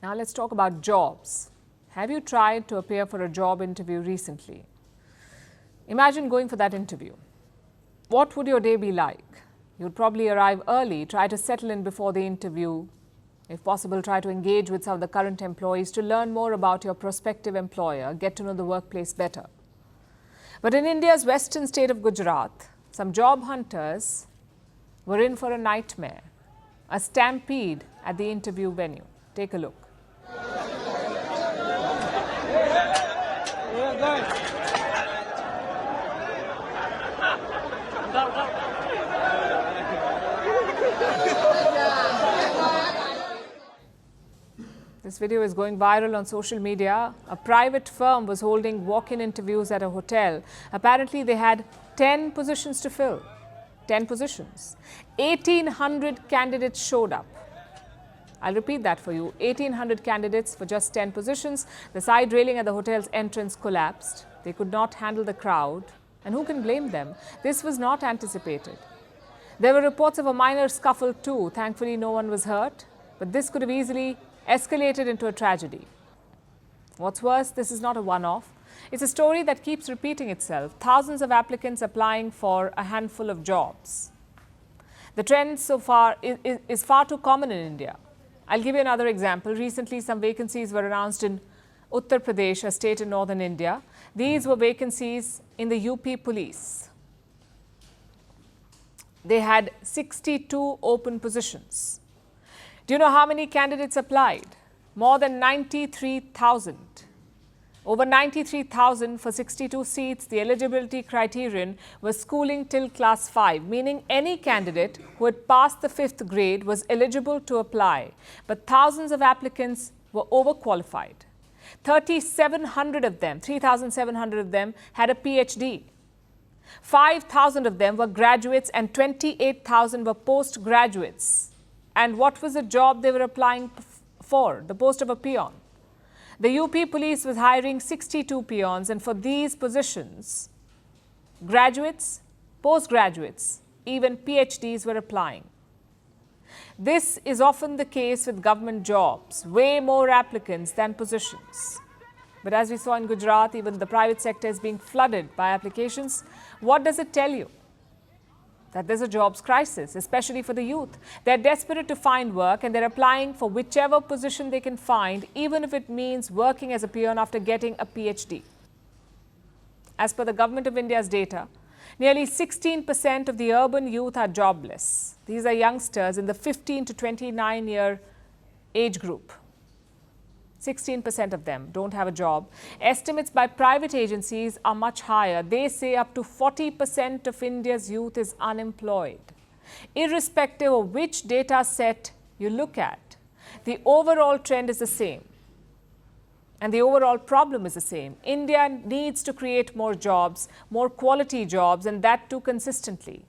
Now let's talk about jobs. Have you tried to appear for a job interview recently? Imagine going for that interview. What would your day be like? You'd probably arrive early, try to settle in before the interview. If possible, try to engage with some of the current employees to learn more about your prospective employer, get to know the workplace better. But in India's western state of Gujarat, some job hunters were in for a nightmare, a stampede at the interview venue. Take a look. This video is going viral on social media. A private firm was holding walk-in interviews at a hotel. Apparently, they had 10 positions to fill. 10 positions. 1,800 candidates showed up. I'll repeat that for you. 1,800 candidates for just 10 positions. The side railing at the hotel's entrance collapsed. They could not handle the crowd. And who can blame them? This was not anticipated. There were reports of a minor scuffle too. Thankfully, no one was hurt. But this could have easily escalated into a tragedy. What's worse, this is not a one-off. It's a story that keeps repeating itself. Thousands of applicants applying for a handful of jobs. The trend so far is far too common in India. I'll give you another example. Recently, some vacancies were announced in Uttar Pradesh, a state in northern India. These were vacancies in the UP police. They had 62 open positions. Do you know how many candidates applied? More than 93,000. Over 93,000 for 62 seats. The eligibility criterion was schooling till class 5, meaning any candidate who had passed the 5th grade was eligible to apply. But thousands of applicants were overqualified. 3,700 of them, 3,700 of them had a PhD. 5,000 of them were graduates and 28,000 were postgraduates. And what was the job they were applying for? The post of a peon. The UP police was hiring 62 peons, and for these positions, graduates, postgraduates, even PhDs were applying. This is often the case with government jobs, way more applicants than positions. But as we saw in Gujarat, even the private sector is being flooded by applications. What does it tell you? That there's a jobs crisis, especially for the youth. They're desperate to find work and they're applying for whichever position they can find, even if it means working as a peon after getting a PhD. As per the Government of India's data, nearly 16% of the urban youth are jobless. These are youngsters in the 15 to 29-year age group. 16% of them don't have a job. Estimates by private agencies are much higher. They say up to 40% of India's youth is unemployed. Irrespective of which data set you look at, the overall trend is the same. And the overall problem is the same. India needs to create more jobs, more quality jobs, and that too consistently.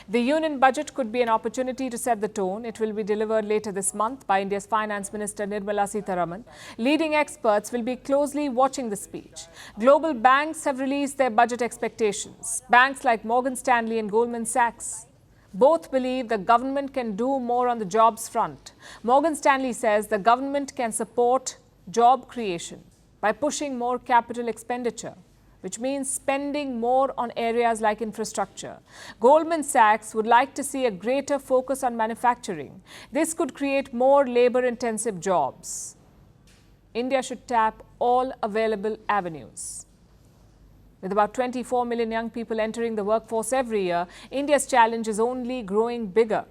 The union budget could be an opportunity to set the tone. It will be delivered later this month by India's Finance Minister Nirmala Sitharaman. Leading experts will be closely watching the speech. Global banks have released their budget expectations. Banks like Morgan Stanley and Goldman Sachs both believe the government can do more on the jobs front. Morgan Stanley says the government can support job creation by pushing more capital expenditure, which means spending more on areas like infrastructure. Goldman Sachs would like to see a greater focus on manufacturing. This could create more labor-intensive jobs. India should tap all available avenues. With about 24 million young people entering the workforce every year, India's challenge is only growing bigger.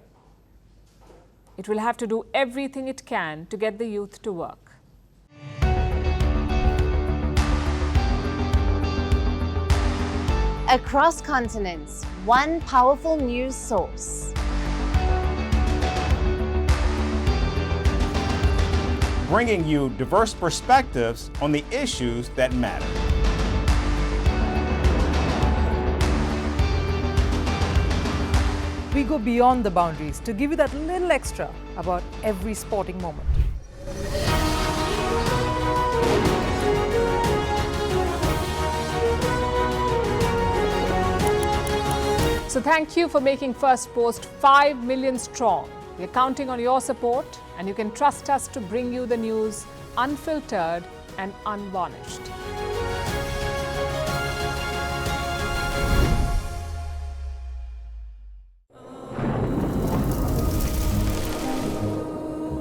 It will have to do everything it can to get the youth to work. Across continents, one powerful news source. Bringing you diverse perspectives on the issues that matter. We go beyond the boundaries to give you that little extra about every sporting moment. So thank you for making Firstpost 5 million strong. We're counting on your support, and you can trust us to bring you the news unfiltered and unvarnished.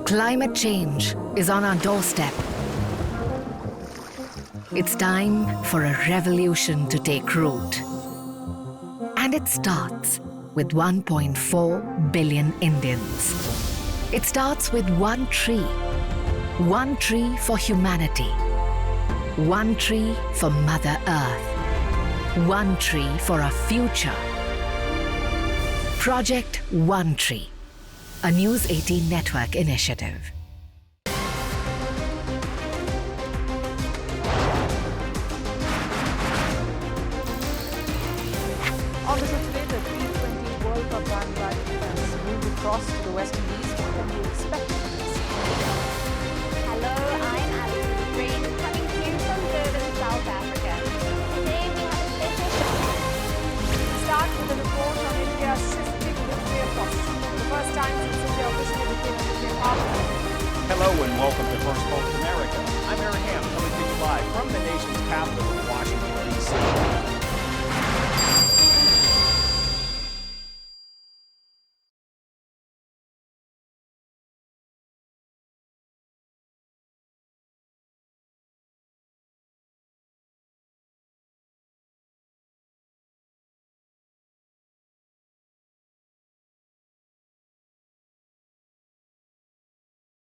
Climate change is on our doorstep. It's time for a revolution to take root. And it starts with 1.4 billion Indians. It starts with one tree for humanity, one tree for Mother Earth, one tree for our future. Project One Tree, a News 18 network initiative. Obviously, today the T20 World Cup bandwagon has moved across to the West Indies. What can you expect from this? Hello, I'm Alison Green, coming to you from Durban, South Africa. Today we have a special show. We'll start with a report on India's shifting nuclear posture. For the first time since India officially became a nuclear power. Hello and welcome to Firstpost America. I'm Eric Ham, coming to you live from the nation's capital in Washington.